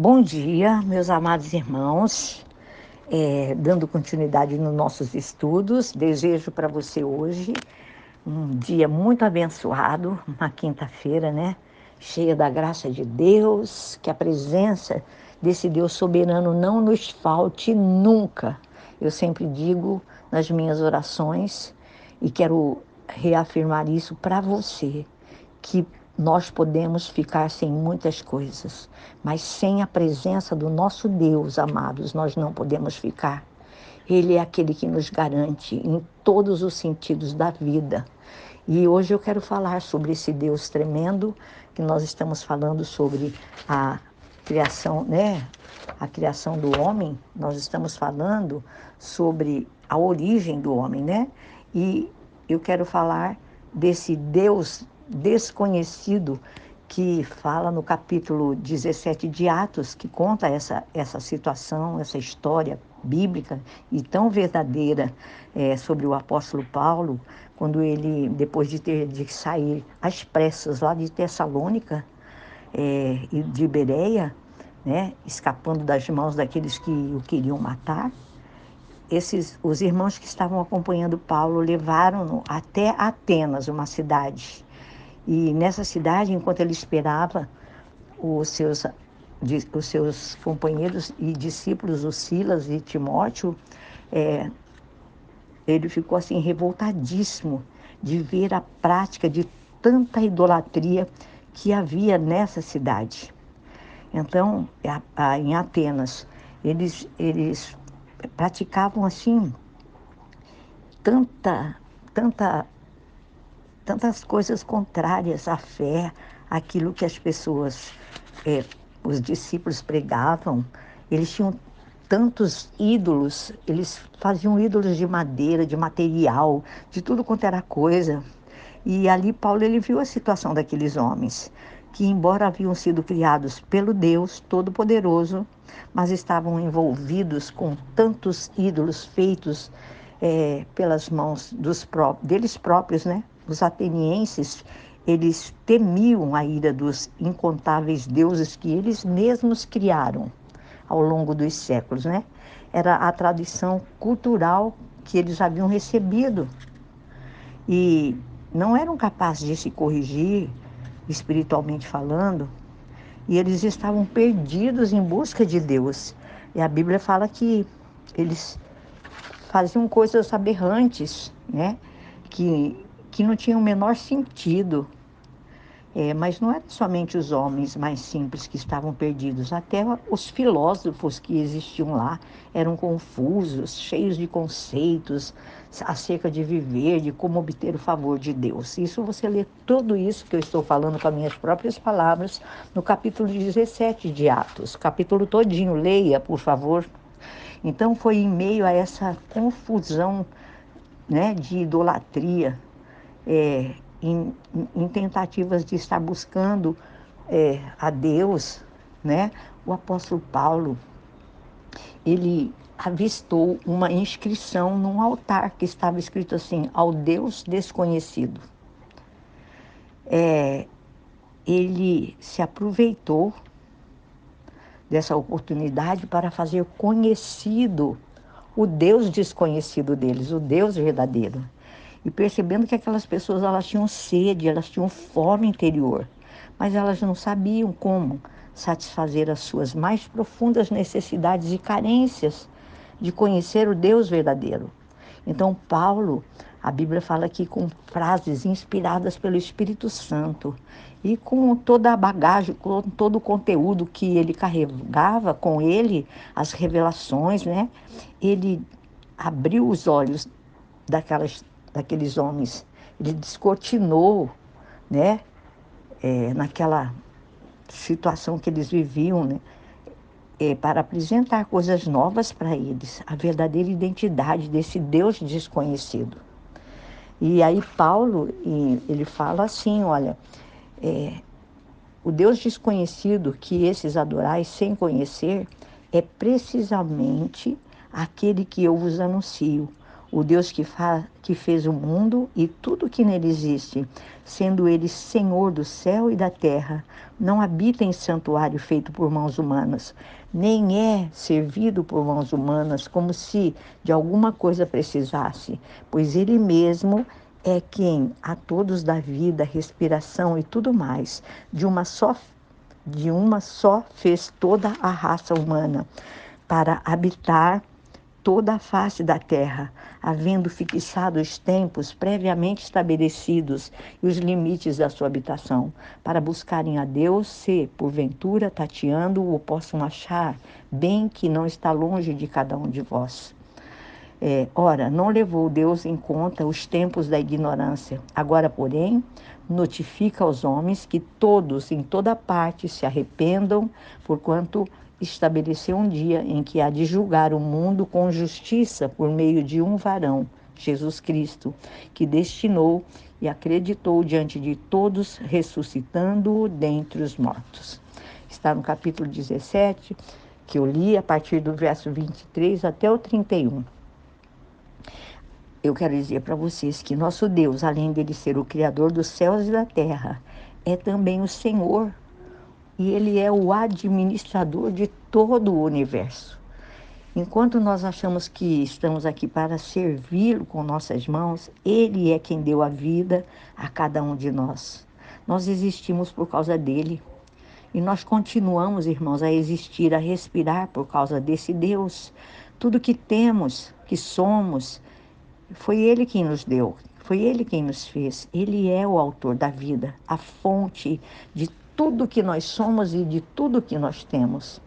Bom dia, meus amados irmãos. Dando continuidade nos nossos estudos, desejo para você hoje um dia muito abençoado, uma quinta-feira, né? Cheia da graça de Deus, que a presença desse Deus soberano não nos falte nunca. Eu sempre digo nas minhas orações e quero reafirmar isso para você, que nós podemos ficar sem muitas coisas, mas sem a presença do nosso Deus, amados, nós não podemos ficar. Ele é aquele que nos garante em todos os sentidos da vida. E hoje eu quero falar sobre esse Deus tremendo, que nós estamos falando sobre a criação, né? A criação do homem, nós estamos falando sobre a origem do homem, né? E eu quero falar desse Deus desconhecido que fala no capítulo 17 de Atos, que conta essa situação, essa história bíblica e tão verdadeira sobre o apóstolo Paulo, quando ele, depois de ter de sair às pressas lá de Tessalônica e de Bereia, né, escapando das mãos daqueles que o queriam matar, os irmãos que estavam acompanhando Paulo levaram-no até Atenas, uma cidade. E nessa cidade, enquanto ele esperava, os seus companheiros e discípulos, o Silas e Timóteo, ele ficou assim revoltadíssimo de ver a prática de tanta idolatria que havia nessa cidade. Então, em Atenas, eles praticavam assim tanta, tanta, tantas coisas contrárias à fé, aquilo que as pessoas, os discípulos pregavam. Eles tinham tantos ídolos, eles faziam ídolos de madeira, de material, de tudo quanto era coisa. E ali Paulo ele viu a situação daqueles homens, que embora haviam sido criados pelo Deus Todo-Poderoso, mas estavam envolvidos com tantos ídolos feitos pelas mãos deles próprios, né? Os atenienses, eles temiam a ira dos incontáveis deuses que eles mesmos criaram ao longo dos séculos, né? Era a tradição cultural que eles haviam recebido e não eram capazes de se corrigir, espiritualmente falando, e eles estavam perdidos em busca de Deus. E a Bíblia fala que eles faziam coisas aberrantes, né? Que não tinham o menor sentido. Mas não eram somente os homens mais simples que estavam perdidos, até os filósofos que existiam lá eram confusos, cheios de conceitos acerca de viver, de como obter o favor de Deus. Isso você lê tudo isso que eu estou falando com as minhas próprias palavras no capítulo 17 de Atos, capítulo todinho, leia, por favor. Então foi em meio a essa confusão, né, de idolatria, em tentativas de estar buscando a Deus, né? O apóstolo Paulo, ele avistou uma inscrição num altar que estava escrito assim, ao Deus desconhecido. Ele se aproveitou dessa oportunidade para fazer conhecido o Deus desconhecido deles, o Deus verdadeiro. E percebendo que aquelas pessoas elas tinham sede, elas tinham fome interior, mas elas não sabiam como satisfazer as suas mais profundas necessidades e carências de conhecer o Deus verdadeiro. Então Paulo, a Bíblia fala aqui com frases inspiradas pelo Espírito Santo e com toda a bagagem, com todo o conteúdo que ele carregava com ele, as revelações, né? Ele abriu os olhos daqueles homens, ele descortinou, né? Naquela situação que eles viviam, né? Para apresentar coisas novas para eles, a verdadeira identidade desse Deus desconhecido. E aí Paulo, ele fala assim, olha, o Deus desconhecido que esses adorais sem conhecer é precisamente aquele que eu vos anuncio, o Deus que fez o mundo e tudo que nele existe, sendo ele Senhor do céu e da terra, não habita em santuário feito por mãos humanas, nem é servido por mãos humanas como se de alguma coisa precisasse, pois ele mesmo é quem a todos dá vida, respiração e tudo mais. De uma só fez toda a raça humana para habitar toda a face da terra, havendo fixado os tempos previamente estabelecidos e os limites da sua habitação, para buscarem a Deus, se, porventura, tateando, o possam achar, bem que não está longe de cada um de vós. Ora, não levou Deus em conta os tempos da ignorância. Agora, porém, notifica aos homens que todos, em toda parte, se arrependam, porquanto estabeleceu um dia em que há de julgar o mundo com justiça por meio de um varão, Jesus Cristo, que destinou e acreditou diante de todos, ressuscitando-o dentre os mortos. Está no capítulo 17, que eu li a partir do verso 23 até o 31. Eu quero dizer para vocês que nosso Deus, além dele ser o Criador dos céus e da terra, é também o Senhor. E Ele é o administrador de todo o universo. Enquanto nós achamos que estamos aqui para servi-lo com nossas mãos, Ele é quem deu a vida a cada um de nós. Nós existimos por causa dele. E nós continuamos, irmãos, a existir, a respirar por causa desse Deus. Tudo que temos, que somos, foi Ele quem nos deu, foi Ele quem nos fez. Ele é o autor da vida, a fonte de tudo que nós somos e de tudo que nós temos.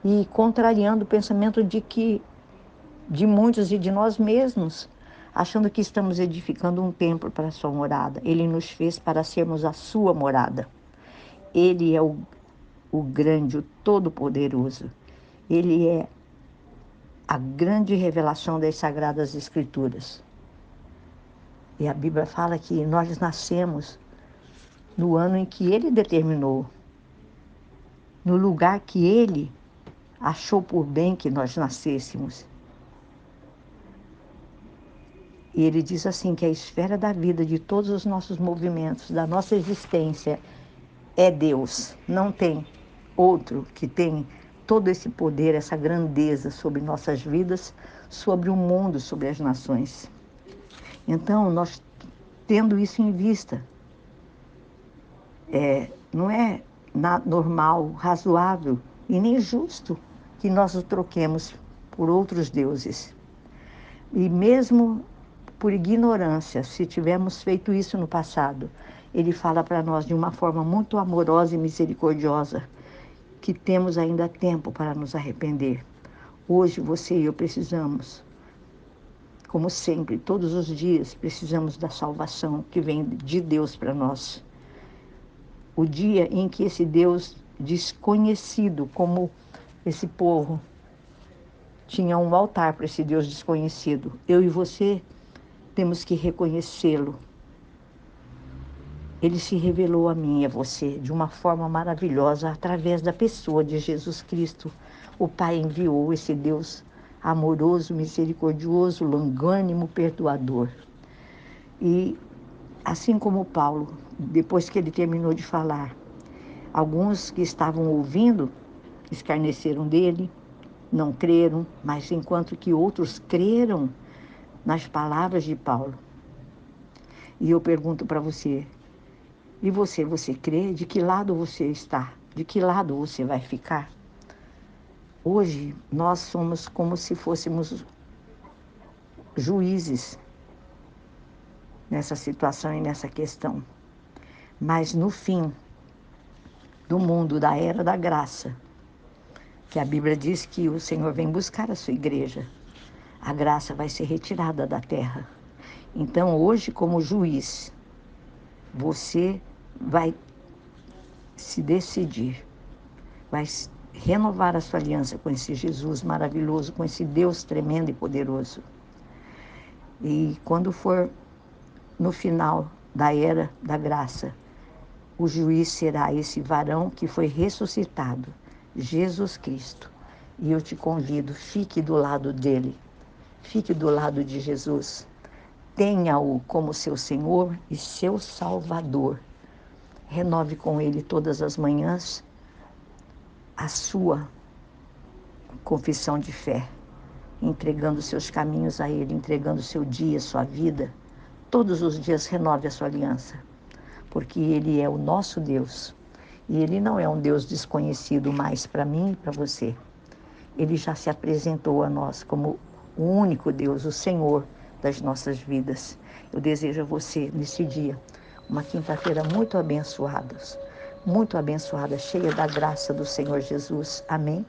E contrariando o pensamento de muitos e de nós mesmos, achando que estamos edificando um templo para a sua morada. Ele nos fez para sermos a sua morada. Ele é o grande, o todo-poderoso. Ele é a grande revelação das Sagradas Escrituras. E a Bíblia fala que nós nascemos no ano em que Ele determinou, no lugar que Ele achou por bem que nós nascêssemos. E Ele diz assim que a esfera da vida, de todos os nossos movimentos, da nossa existência, é Deus. Não tem outro que tem todo esse poder, essa grandeza sobre nossas vidas, sobre o mundo, sobre as nações. Então, nós tendo isso em vista, não é normal, razoável e nem justo que nós o troquemos por outros deuses. E mesmo por ignorância, se tivermos feito isso no passado, Ele fala para nós de uma forma muito amorosa e misericordiosa que temos ainda tempo para nos arrepender. Hoje você e eu precisamos, como sempre, todos os dias, precisamos da salvação que vem de Deus para nós. O dia em que esse Deus desconhecido, como esse povo tinha um altar para esse Deus desconhecido, eu e você temos que reconhecê-lo. Ele se revelou a mim e a você de uma forma maravilhosa através da pessoa de Jesus Cristo. O Pai enviou esse Deus amoroso, misericordioso, longânimo, perdoador. E assim como Paulo, depois que ele terminou de falar, alguns que estavam ouvindo escarneceram dele, não creram, mas enquanto que outros creram nas palavras de Paulo. E eu pergunto para você, e você crê? De que lado você está? De que lado você vai ficar? Hoje nós somos como se fôssemos juízes nessa situação e nessa questão. Mas no fim do mundo, da era da graça, que a Bíblia diz que o Senhor vem buscar a sua igreja, a graça vai ser retirada da terra. Então hoje, como juiz, você vai se decidir, vai renovar a sua aliança com esse Jesus maravilhoso, com esse Deus tremendo e poderoso. E quando for no final da era da graça, o juiz será esse varão que foi ressuscitado, Jesus Cristo. E eu te convido, fique do lado dele, Fique do lado de Jesus. Tenha-o como seu Senhor e seu Salvador. Renove com Ele todas as manhãs a sua confissão de fé, entregando seus caminhos a Ele, entregando seu dia, sua vida. Todos os dias renove a sua aliança, porque Ele é o nosso Deus. E Ele não é um Deus desconhecido mais para mim e para você. Ele já se apresentou a nós como o único Deus, o Senhor das nossas vidas. Eu desejo a você, nesse dia, uma quinta-feira muito abençoada, cheia da graça do Senhor Jesus. Amém?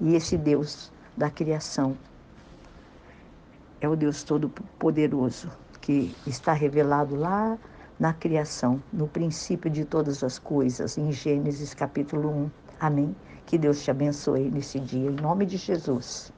E esse Deus da criação é o Deus Todo-Poderoso, que está revelado lá na criação, no princípio de todas as coisas, em Gênesis capítulo 1. Amém? Que Deus te abençoe nesse dia, em nome de Jesus.